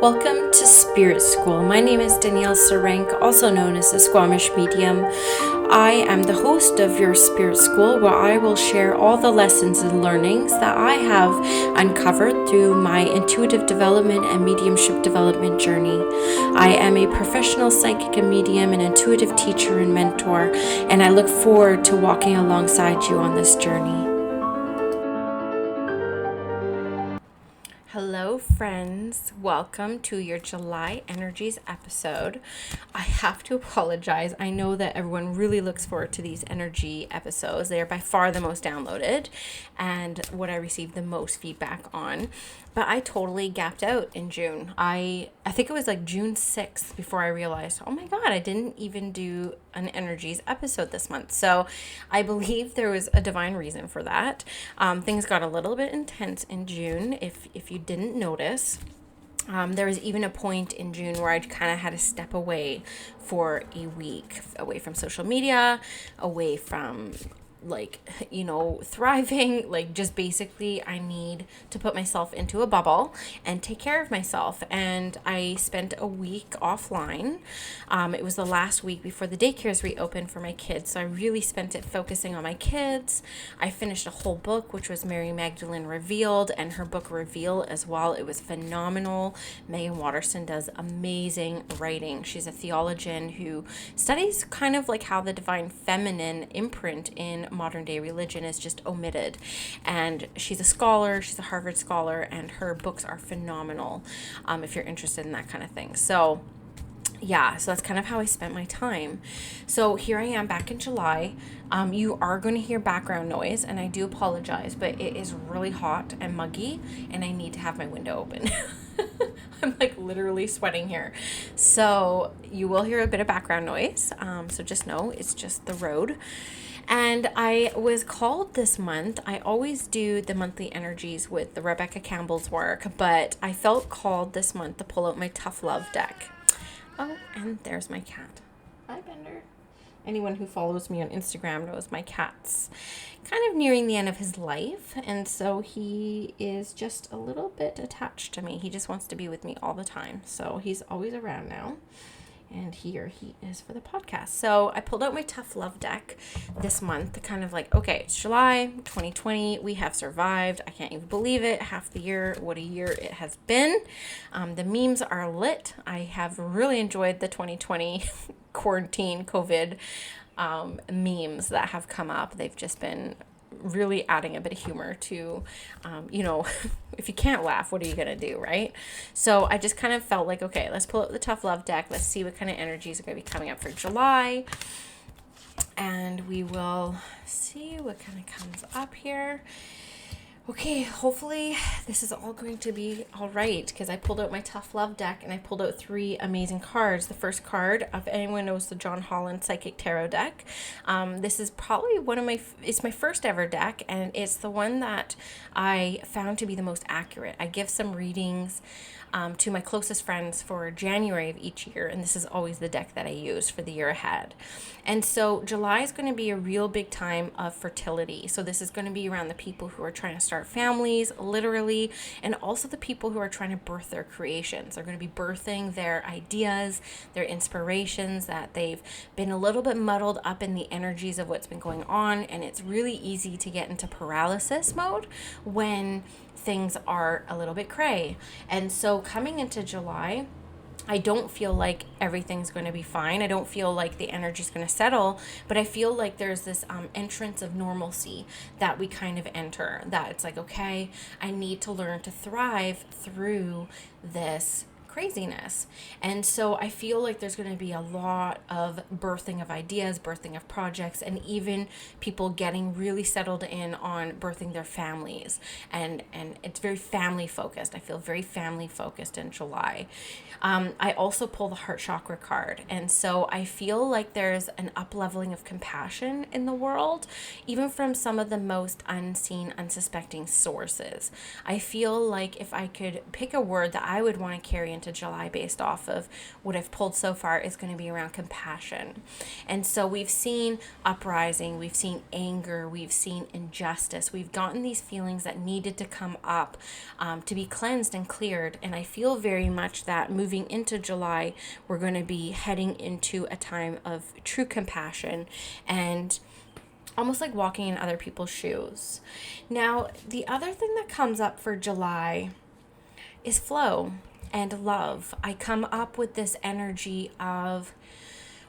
Welcome to Spirit School. My name is Danielle Sarenk, also known as the Squamish Medium. I am the host of your Spirit School, where I will share all the lessons and learnings that I have uncovered through my intuitive development and mediumship development journey. I am a professional psychic and medium, an intuitive teacher and mentor, and I look forward to walking alongside you on this journey. Hello, friends. Welcome to your July Energies episode. I have to apologize. I know that everyone really looks forward to these energy episodes. They are by far the most downloaded and what I received the most feedback on. But I totally gapped out in June. I think it was like June 6th before I realized, oh my God, I didn't even do an energies episode this month. So I believe there was a divine reason for that. Things got a little bit intense in June, if you didn't notice. There was even a point in June where I kind of had to step away for a week, away from social media, away from thriving. Like, just basically I need to put myself into a bubble and take care of myself. And I spent a week offline. It was the last week before the daycares reopened for my kids, so I really spent it focusing on my kids. I finished a whole book, which was Mary Magdalene Revealed, and her book Reveal as well. It was phenomenal. Megan Watterson does amazing writing. She's a theologian who studies kind of like how the divine feminine imprint in modern day religion is just omitted. And she's a scholar, she's a Harvard scholar, and her books are phenomenal if you're interested in that kind of thing. So that's kind of how I spent my time. So here I am back in July. You are going to hear background noise, and I do apologize, but it is really hot and muggy, and I need to have my window open. I'm like literally sweating here. So you will hear a bit of background noise. So just know it's just the road. And I was called this month. I always do the monthly energies with the Rebecca Campbell's work, but I felt called this month to pull out my Tough Love deck. Oh, and there's my cat. Hi, Bender. Anyone who follows me on Instagram knows my cat's kind of nearing the end of his life, and so he is just a little bit attached to me. He just wants to be with me all the time, so he's always around now. And here he is for the podcast. So I pulled out my Tough Love deck this month, kind of like, okay, it's July 2020. We have survived. I can't even believe it. Half the year. What a year it has been. The memes are lit. I have really enjoyed the 2020 quarantine COVID memes that have come up. They've just been really adding a bit of humor to, if you can't laugh, what are you going to do, right? So I just kind of felt like, okay, let's pull out the Tough Love deck. Let's see what kind of energies are going to be coming up for July. And we will see what kind of comes up here. Okay, hopefully this is all going to be all right, because I pulled out my Tough Love deck and I pulled out 3 amazing cards. The first card, if anyone knows the John Holland Psychic Tarot deck, this is probably it's my first ever deck, and it's the one that I found to be the most accurate. I give some readings to my closest friends for January of each year, and this is always the deck that I use for the year ahead. And so July is going to be a real big time of fertility. So this is going to be around the people who are trying to start families, literally, and also the people who are trying to birth their creations. They're going to be birthing their ideas, their inspirations, that they've been a little bit muddled up in the energies of what's been going on, and it's really easy to get into paralysis mode when things are a little bit cray. And so coming into July, I don't feel like everything's going to be fine. I don't feel like the energy's going to settle, but I feel like there's this entrance of normalcy that we kind of enter, that it's like, okay, I need to learn to thrive through this craziness. And so I feel like there's going to be a lot of birthing of ideas, birthing of projects, and even people getting really settled in on birthing their families. And it's very family focused. I feel very family focused in July. I also pull the heart chakra card. And so I feel like there's an up-leveling of compassion in the world, even from some of the most unseen, unsuspecting sources. I feel like if I could pick a word that I would want to carry into July based off of what I've pulled so far is going to be around compassion. And so we've seen uprising, we've seen anger, we've seen injustice. We've gotten these feelings that needed to come up to be cleansed and cleared. And I feel very much that moving into July, we're going to be heading into a time of true compassion and almost like walking in other people's shoes. Now, the other thing that comes up for July is flow and love. I come up with this energy of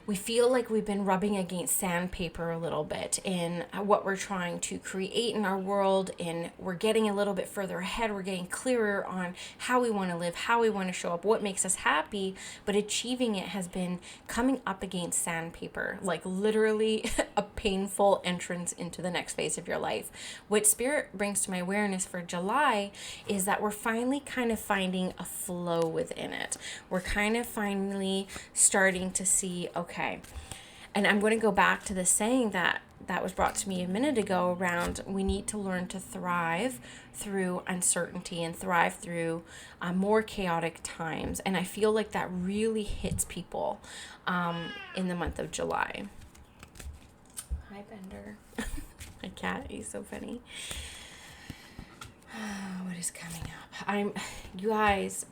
we feel like we've been rubbing against sandpaper a little bit in what we're trying to create in our world, and we're getting a little bit further ahead. We're getting clearer on how we want to live, how we want to show up, what makes us happy, but achieving it has been coming up against sandpaper, like literally a painful entrance into the next phase of your life. What Spirit brings to my awareness for July is that we're finally kind of finding a flow within it. We're kind of finally starting to see, okay, and I'm going to go back to the saying that was brought to me a minute ago around we need to learn to thrive through uncertainty and thrive through more chaotic times. And I feel like that really hits people in the month of July. Hi, Bender. My cat, he's so funny. What is coming up? You guys,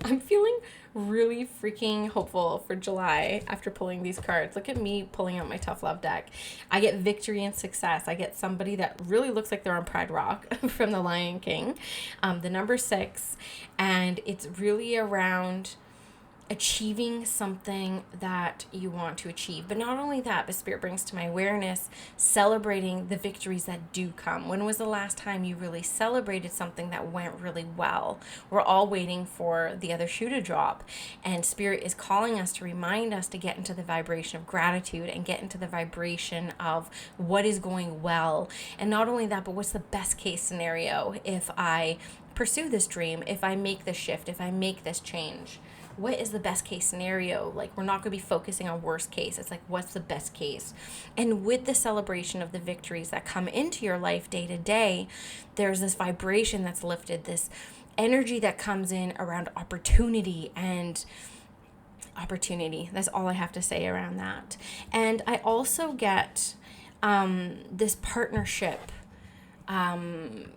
I'm feeling really freaking hopeful for July after pulling these cards. Look at me pulling out my tough love deck. I get victory and success. I get somebody that really looks like they're on Pride Rock from The Lion King, the number 6, and it's really around achieving something that you want to achieve. But not only that, but Spirit brings to my awareness celebrating the victories that do come. When was the last time you really celebrated something that went really well? We're all waiting for the other shoe to drop, and Spirit is calling us to remind us to get into the vibration of gratitude and get into the vibration of what is going well. And not only that, but what's the best case scenario if I pursue this dream, if I make this shift, if I make this change? What is the best case scenario? Like, we're not going to be focusing on worst case. It's like, what's the best case? And with the celebration of the victories that come into your life day to day, there's this vibration that's lifted, this energy that comes in around opportunity and opportunity. That's all I have to say around that. And I also get this partnership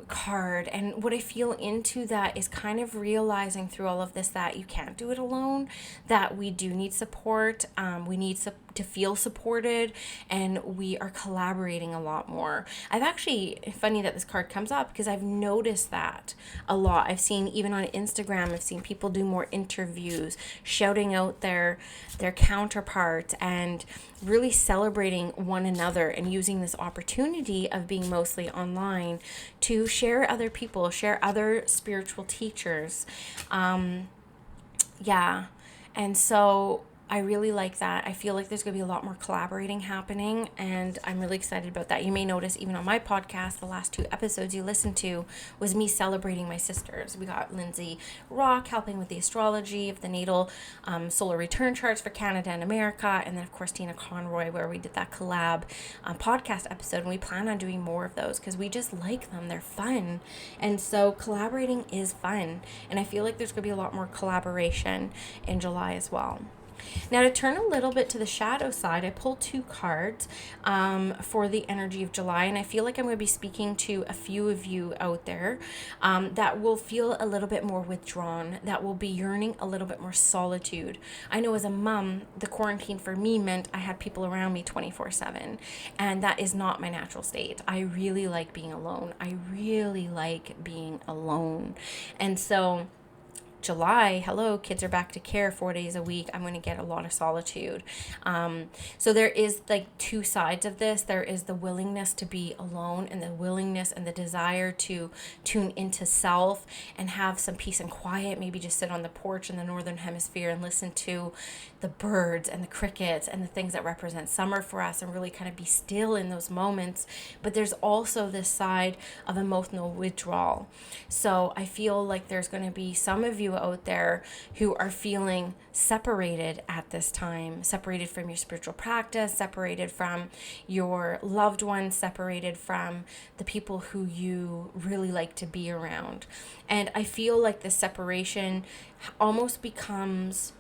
card, and what I feel into that is kind of realizing through all of this that you can't do it alone, that we do need support, we need to feel supported, and we are collaborating a lot more. I've actually, funny that this card comes up because I've noticed that a lot. I've seen even on Instagram, I've seen people do more interviews, shouting out their counterparts and really celebrating one another and using this opportunity of being mostly online to share other people, share other spiritual teachers. And so I really like that. I feel like there's going to be a lot more collaborating happening, and I'm really excited about that. You may notice even on my podcast, the last 2 episodes you listened to was me celebrating my sisters. We got Lindsay Rock helping with the astrology of the natal solar return charts for Canada and America, and then of course Tina Conroy, where we did that collab podcast episode, and we plan on doing more of those because we just like them. They're fun, and so collaborating is fun, and I feel like there's going to be a lot more collaboration in July as well. Now, to turn a little bit to the shadow side, I pulled 2 cards for the energy of July, and I feel like I'm going to be speaking to a few of you out there that will feel a little bit more withdrawn, that will be yearning a little bit more solitude. I know as a mom, the quarantine for me meant I had people around me 24/7, and that is not my natural state. I really like being alone. And so July, hello, kids are back to care 4 days a week. I'm going to get a lot of solitude. So there is like 2 sides of this. There is the willingness to be alone, and the willingness and the desire to tune into self and have some peace and quiet. Maybe just sit on the porch in the northern hemisphere and listen to the birds and the crickets and the things that represent summer for us, and really kind of be still in those moments. But there's also this side of emotional withdrawal. So I feel like there's going to be some of you you out there who are feeling separated at this time, separated from your spiritual practice, separated from your loved ones, separated from the people who you really like to be around. And I feel like the separation almost becomes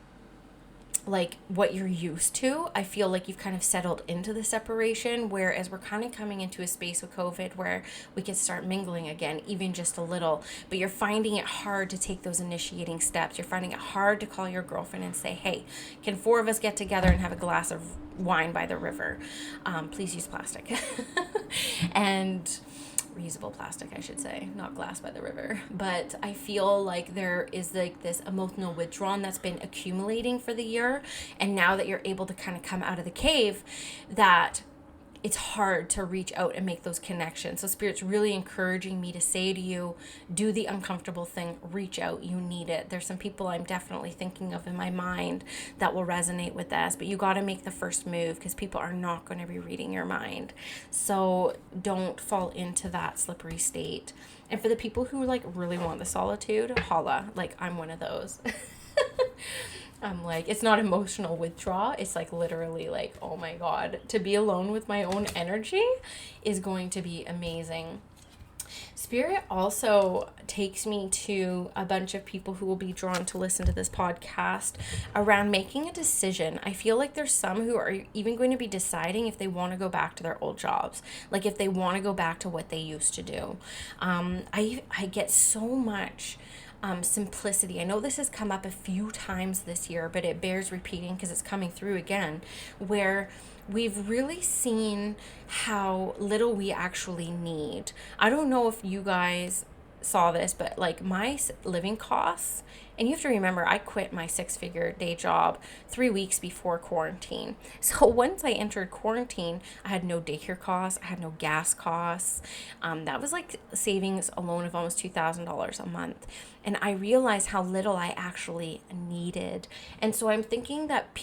like what you're used to. I feel like you've kind of settled into the separation, whereas we're kind of coming into a space with COVID where we can start mingling again, even just a little, but you're finding it hard to take those initiating steps. You're finding it hard to call your girlfriend and say, hey, can 4 of us get together and have a glass of wine by the river? Please use plastic. And reusable plastic, I should say, not glass by the river. But I feel like there is like this emotional withdrawal that's been accumulating for the year. And now that you're able to kind of come out of the cave, that it's hard to reach out and make those connections. So Spirit's really encouraging me to say to you, do the uncomfortable thing, reach out, you need it. There's some people I'm definitely thinking of in my mind that will resonate with this, but you got to make the first move because people are not going to be reading your mind. So don't fall into that slippery state. And for the people who like really want the solitude, holla, like I'm one of those. I'm like, it's not emotional withdrawal. It's like literally like, oh my God, to be alone with my own energy is going to be amazing. Spirit also takes me to a bunch of people who will be drawn to listen to this podcast around making a decision. I feel like there's some who are even going to be deciding if they want to go back to their old jobs, like if they want to go back to what they used to do. I get so much simplicity. I know this has come up a few times this year, but it bears repeating because it's coming through again, where we've really seen how little we actually need. I don't know if you guys saw this, but like my living costs, and you have to remember, I quit my 6-figure day job 3 weeks before quarantine. So once I entered quarantine, I had no daycare costs, I had no gas costs. That was like savings alone of almost $2,000 a month. And I realized how little I actually needed. And so I'm thinking that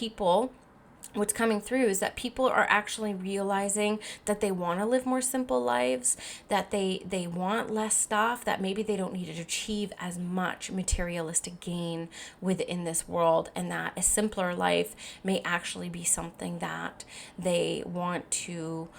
what's coming through is that people are actually realizing that they want to live more simple lives, that they want less stuff, that maybe they don't need to achieve as much materialistic gain within this world, and that a simpler life may actually be something that they want to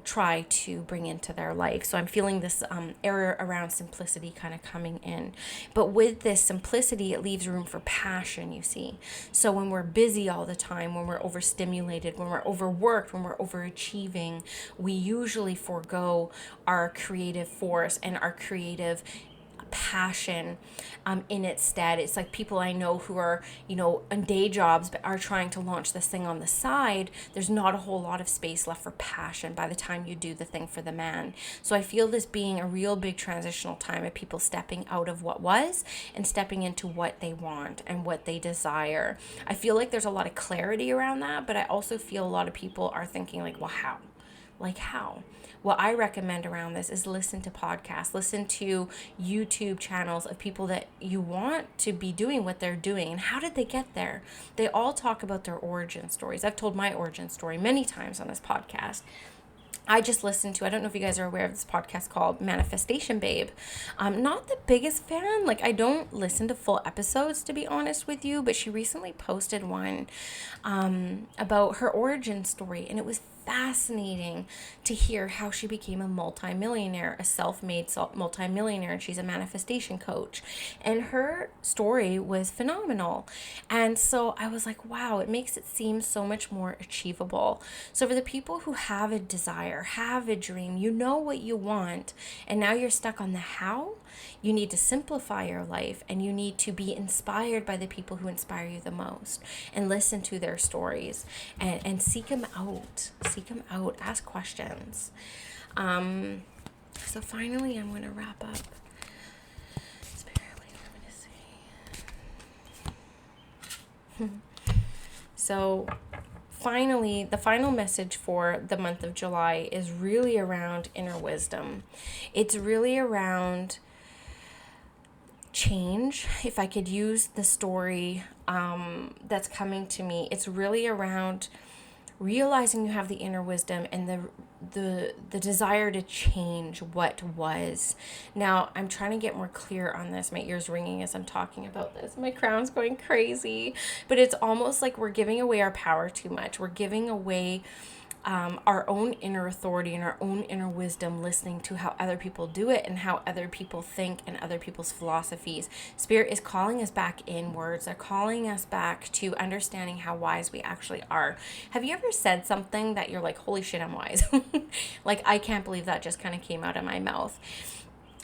try to bring into their life. So I'm feeling this error around simplicity kind of coming in. But with this simplicity, it leaves room for passion, you see. So when we're busy all the time, when we're overstimulated, when we're overworked, when we're overachieving, we usually forego our creative force and our creative passion in its stead. It's like people I know who are, in day jobs but are trying to launch this thing on the side. There's not a whole lot of space left for passion by the time you do the thing for the man. So I feel this being a real big transitional time of people stepping out of what was and stepping into what they want and what they desire. I feel like there's a lot of clarity around that, but I also feel a lot of people are thinking like, well, how? Like how? What I recommend around this is listen to podcasts, listen to YouTube channels of people that you want to be doing what they're doing. And how did they get there? They all talk about their origin stories. I've told my origin story many times on this podcast. I just listened to, I don't know if you guys are aware of this podcast called Manifestation Babe. I'm not the biggest fan. Like, I don't listen to full episodes, to be honest with you, but she recently posted one about her origin story, and it was fascinating to hear how she became a multimillionaire, a self-made multimillionaire, and she's a manifestation coach. And her story was phenomenal. And so I was like, wow, it makes it seem so much more achievable. So for the people who have a desire, have a dream, you know what you want, and now you're stuck on the how, you need to simplify your life, and you need to be inspired by the people who inspire you the most and listen to their stories and seek them out. Seek them out. Ask questions. So finally, I'm going to wrap up. So finally, the final message for the month of July is really around inner wisdom. It's really around change. If I could use the story that's coming to me, it's really around realizing you have the inner wisdom and the desire to change what was. Now, I'm trying to get more clear on this. My ears ringing as I'm talking about this. My crown's going crazy. But it's almost like we're giving away our power too much. We're giving away our own inner authority and our own inner wisdom, listening to how other people do it and how other people think and other people's philosophies. Spirit is calling us back inwards. They're calling us back to understanding how wise we actually are. Have you ever said something that you're like, holy shit, I'm wise? Like, I can't believe that just kind of came out of my mouth.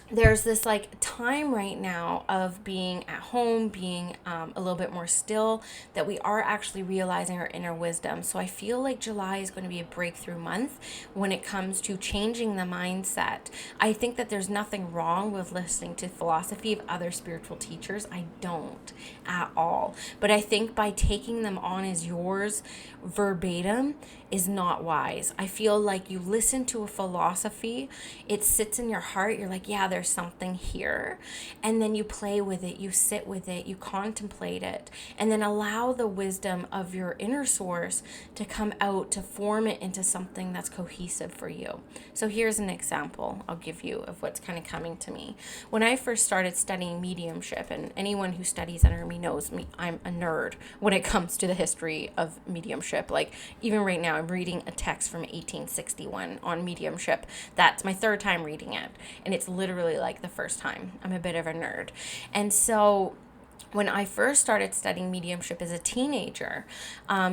There's this like time right now of being at home, being a little bit more still, that we are actually realizing our inner wisdom. So I feel like July is going to be a breakthrough month when it comes to changing the mindset. I think that there's nothing wrong with listening to philosophy of other spiritual teachers. I don't at all. But I think by taking them on as yours verbatim is not wise. I feel like you listen to a philosophy, it sits in your heart, you're like, yeah, there's something here. And then you play with it, you sit with it, you contemplate it, and then allow the wisdom of your inner source to come out to form it into something that's cohesive for you. So here's an example I'll give you of what's kind of coming to me. When I first started studying mediumship, and anyone who studies under me knows me, I'm a nerd when it comes to the history of mediumship. Like, even right now, I'm reading a text from 1861 on mediumship. That's my third time reading it, and it's literally like the first time. I'm a bit of a nerd. And so when I first started studying mediumship as a teenager,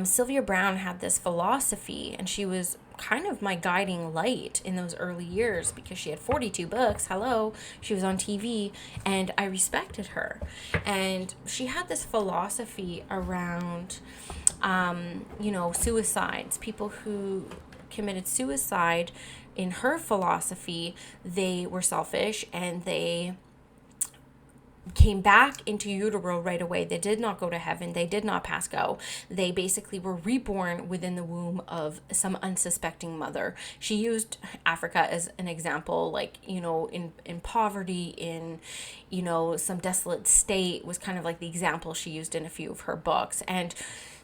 Sylvia Browne had this philosophy, and she was kind of my guiding light in those early years because she had 42 books. Hello, she was on TV, and I respected her. And she had this philosophy around, suicides, people who committed suicide. In her philosophy, they were selfish and they came back into utero right away. They did not go to heaven. They did not pass go. They basically were reborn within the womb of some unsuspecting mother. She used Africa as an example, like, in poverty, in, some desolate state was kind of like the example she used in a few of her books. And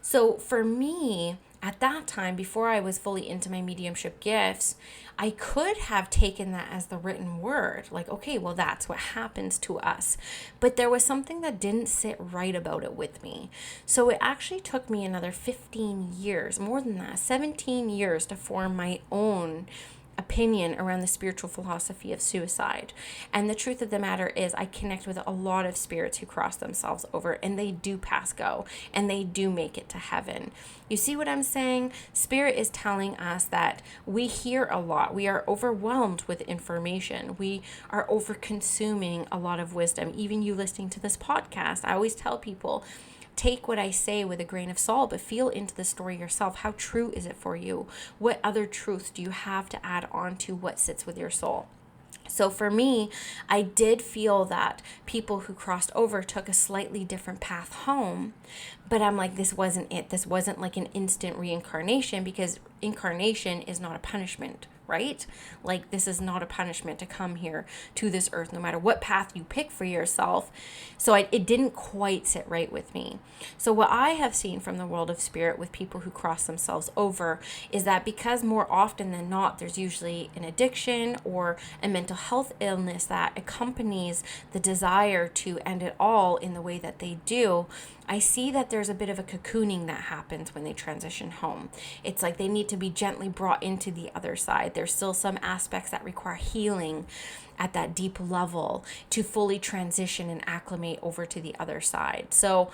so for me, at that time, before I was fully into my mediumship gifts, I could have taken that as the written word. Like, okay, well, that's what happens to us. But there was something that didn't sit right about it with me. So it actually took me another 15 years, more than that, 17 years to form my own opinion around the spiritual philosophy of suicide. And the truth of the matter is, I connect with a lot of spirits who cross themselves over, and they do pass go, and they do make it to heaven. You see what I'm saying? Spirit is telling us that we hear a lot. We are overwhelmed with information. We are over consuming a lot of wisdom. Even you listening to this podcast, I always tell people, take what I say with a grain of salt, but feel into the story yourself. How true is it for you? What other truth do you have to add on to what sits with your soul? So for me, I did feel that people who crossed over took a slightly different path home, but I'm like, this wasn't it. This wasn't like an instant reincarnation, because incarnation is not a punishment, right? Like, this is not a punishment to come here to this earth, no matter what path you pick for yourself. So it didn't quite sit right with me. So what I have seen from the world of spirit with people who cross themselves over is that because more often than not, there's usually an addiction or a mental health illness that accompanies the desire to end it all in the way that they do, I see that there's a bit of a cocooning that happens when they transition home. It's like they need to be gently brought into the other side. There's still some aspects that require healing at that deep level to fully transition and acclimate over to the other side. So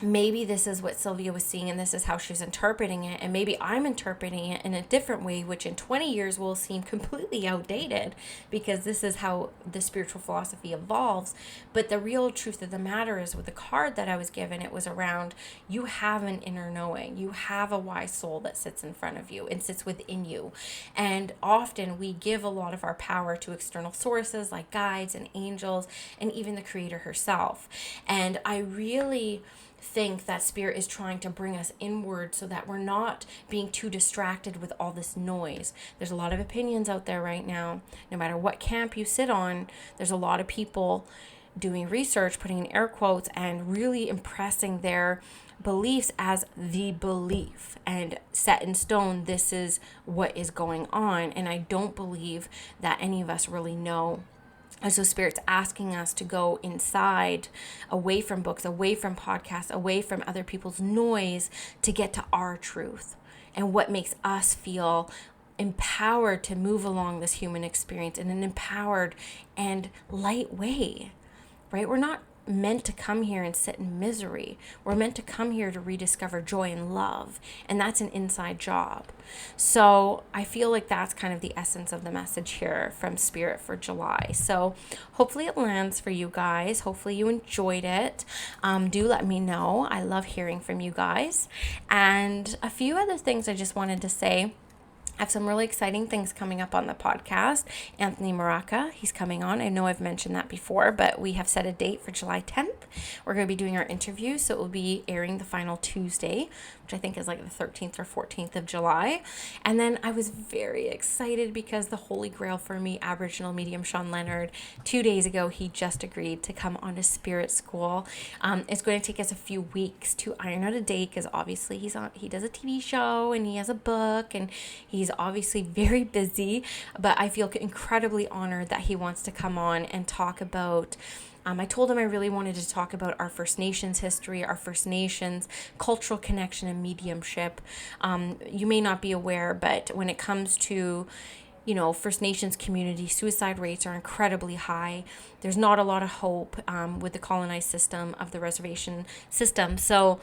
maybe this is what Sylvia was seeing, and this is how she's interpreting it, and maybe I'm interpreting it in a different way, which in 20 years will seem completely outdated, because this is how the spiritual philosophy evolves. But the real truth of the matter is, with the card that I was given, it was around, you have an inner knowing. You have a wise soul that sits in front of you and sits within you. And often we give a lot of our power to external sources like guides and angels and even the Creator herself. And I really think that spirit is trying to bring us inward so that we're not being too distracted with all this noise. There's a lot of opinions out there right now. No matter what camp you sit on, there's a lot of people doing research, putting in air quotes, and really impressing their beliefs as the belief and set in stone. This is what is going on. And I don't believe that any of us really know. And so Spirit's asking us to go inside, away from books, away from podcasts, away from other people's noise, to get to our truth and what makes us feel empowered to move along this human experience in an empowered and light way, right? We're not meant to come here and sit in misery. We're meant to come here to rediscover joy and love. And that's an inside job. So I feel like that's kind of the essence of the message here from Spirit for July. So hopefully it lands for you guys. Hopefully you enjoyed it. Do let me know. I love hearing from you guys. And a few other things I just wanted to say. I have some really exciting things coming up on the podcast. Anthony Maraca, he's coming on. I know I've mentioned that before, but we have set a date for July 10th. We're going to be doing our interview, so it will be airing the final Tuesday, which I think is like the 13th or 14th of July. And then I was very excited because the holy grail for me, Aboriginal medium Sean Leonard, 2 days ago, he just agreed to come on to Spirit School. It's going to take us a few weeks to iron out a date because obviously he does a TV show and he has a book and he's obviously very busy, but I feel incredibly honored that he wants to come on and talk about I told him I really wanted to talk about our First Nations history, our First Nations cultural connection and mediumship. You may not be aware, but when it comes to First Nations community, suicide rates are incredibly high. There's not a lot of hope with the colonized system of the reservation system. So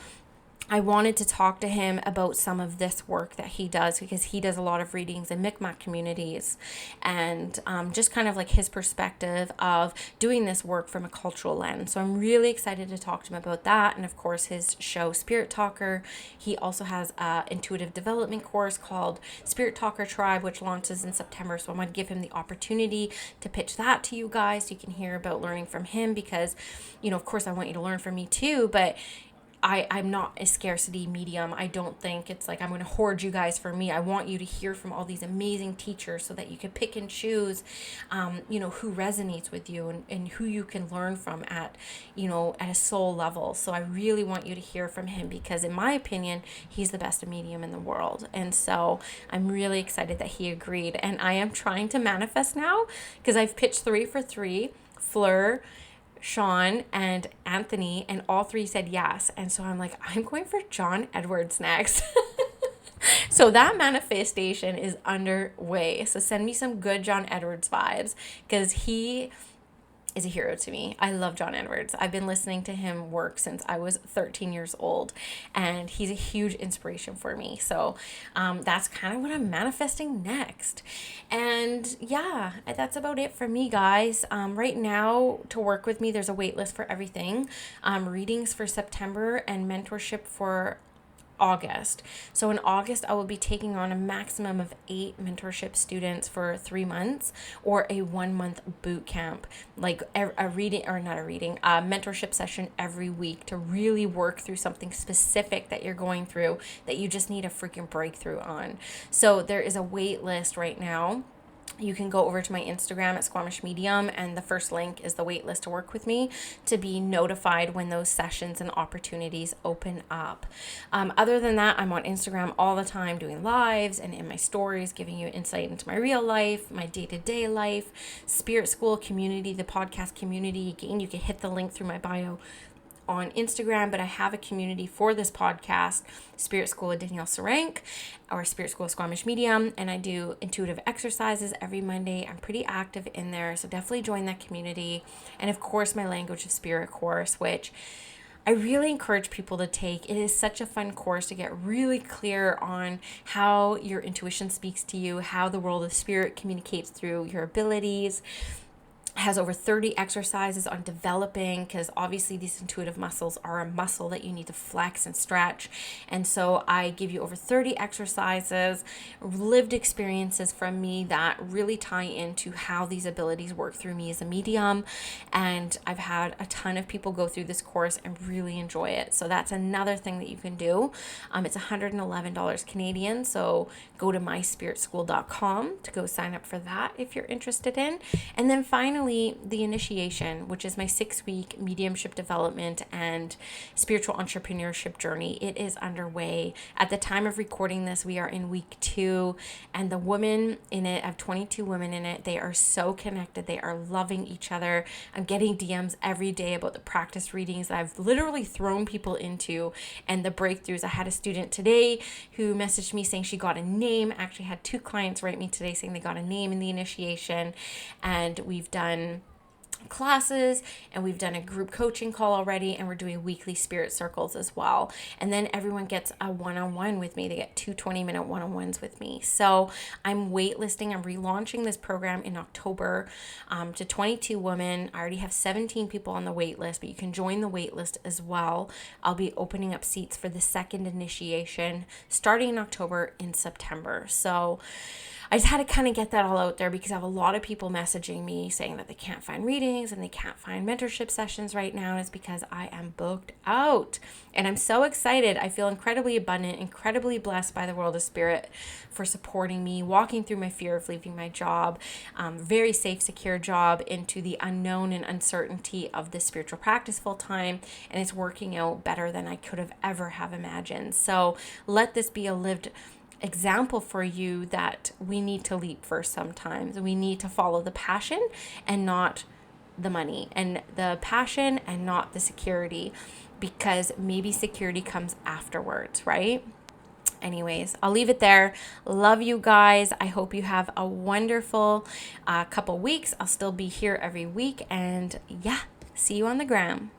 I wanted to talk to him about some of this work that he does because he does a lot of readings in Mi'kmaq communities and just kind of like his perspective of doing this work from a cultural lens. So I'm really excited to talk to him about that. And of course, his show Spirit Talker. He also has an intuitive development course called Spirit Talker Tribe, which launches in September. So I'm going to give him the opportunity to pitch that to you guys so you can hear about learning from him because, of course, I want you to learn from me too, but I'm not a scarcity medium. I don't think it's like I'm going to hoard you guys for me. I want you to hear from all these amazing teachers so that you can pick and choose, who resonates with you and who you can learn from at a soul level. So I really want you to hear from him because in my opinion, he's the best medium in the world. And so I'm really excited that he agreed. And I am trying to manifest now because I've pitched 3 for 3, Fleur, Sean, and Anthony, and all 3 said yes. And so I'm like, I'm going for John Edwards next. So that manifestation is underway. So send me some good John Edwards vibes because he is a hero to me. I love John Edwards. I've been listening to him work since I was 13 years old, and he's a huge inspiration for me. So that's kind of what I'm manifesting next. And yeah, that's about it for me, guys. Right now, to work with me, there's a wait list for everything. Readings for September and mentorship for August. So in August, I will be taking on a maximum of 8 mentorship students for 3 months or a 1-month boot camp, like a mentorship session every week to really work through something specific that you're going through that you just need a freaking breakthrough on. So there is a wait list right now. You can go over to my Instagram at Squamish Medium, and the first link is the wait list to work with me to be notified when those sessions and opportunities open up. Other than that, I'm on Instagram all the time doing lives and in my stories, giving you insight into my real life, my day-to-day life, Spirit School community, the podcast community. Again, you can hit the link through my bio on Instagram, but I have a community for this podcast, Spirit School of Danielle Sarank, or Spirit School of Squamish Medium, and I do intuitive exercises every Monday. I'm pretty active in there, so definitely join that community. And of course, my Language of Spirit course, which I really encourage people to take. It is such a fun course to get really clear on how your intuition speaks to you, how the world of spirit communicates through your abilities. Has over 30 exercises on developing, because obviously these intuitive muscles are a muscle that you need to flex and stretch. And so I give you over 30 exercises, lived experiences from me that really tie into how these abilities work through me as a medium. And I've had a ton of people go through this course and really enjoy it. So that's another thing that you can do. It's $111 Canadian. So go to myspiritschool.com to go sign up for that if you're interested in. And then finally, finally, the initiation, which is my 6-week mediumship development and spiritual entrepreneurship journey. It is underway. At the time of recording this, we are in week 2, and the women in it, I have 22 women in it. They are so connected. They are loving each other. I'm getting DMs every day about the practice readings that I've literally thrown people into and the breakthroughs. I had a student today who messaged me saying she got a name. I actually had 2 clients write me today saying they got a name in the initiation, and we've done classes and we've done a group coaching call already, and we're doing weekly spirit circles as well. And then everyone gets a one-on-one with me. They get 2 20-minute one-on-ones with me. So I'm waitlisting. I'm relaunching this program in October to 22 women. I already have 17 people on the wait list, but you can join the wait list as well. I'll be opening up seats for the second initiation starting in October in September. So I just had to kind of get that all out there because I have a lot of people messaging me saying that they can't find readings and they can't find mentorship sessions right now. And it's because I am booked out. And I'm so excited. I feel incredibly abundant, incredibly blessed by the world of spirit for supporting me, walking through my fear of leaving my job, very safe, secure job, into the unknown and uncertainty of this spiritual practice full time. And it's working out better than I could have ever have imagined. So let this be a lived example for you that we need to leap first sometimes. We need to follow the passion and not the money, and the passion and not the security, because maybe security comes afterwards, right? Anyways, I'll leave it there. Love you guys. I hope you have a wonderful couple weeks. I'll still be here every week, and yeah, see you on the gram.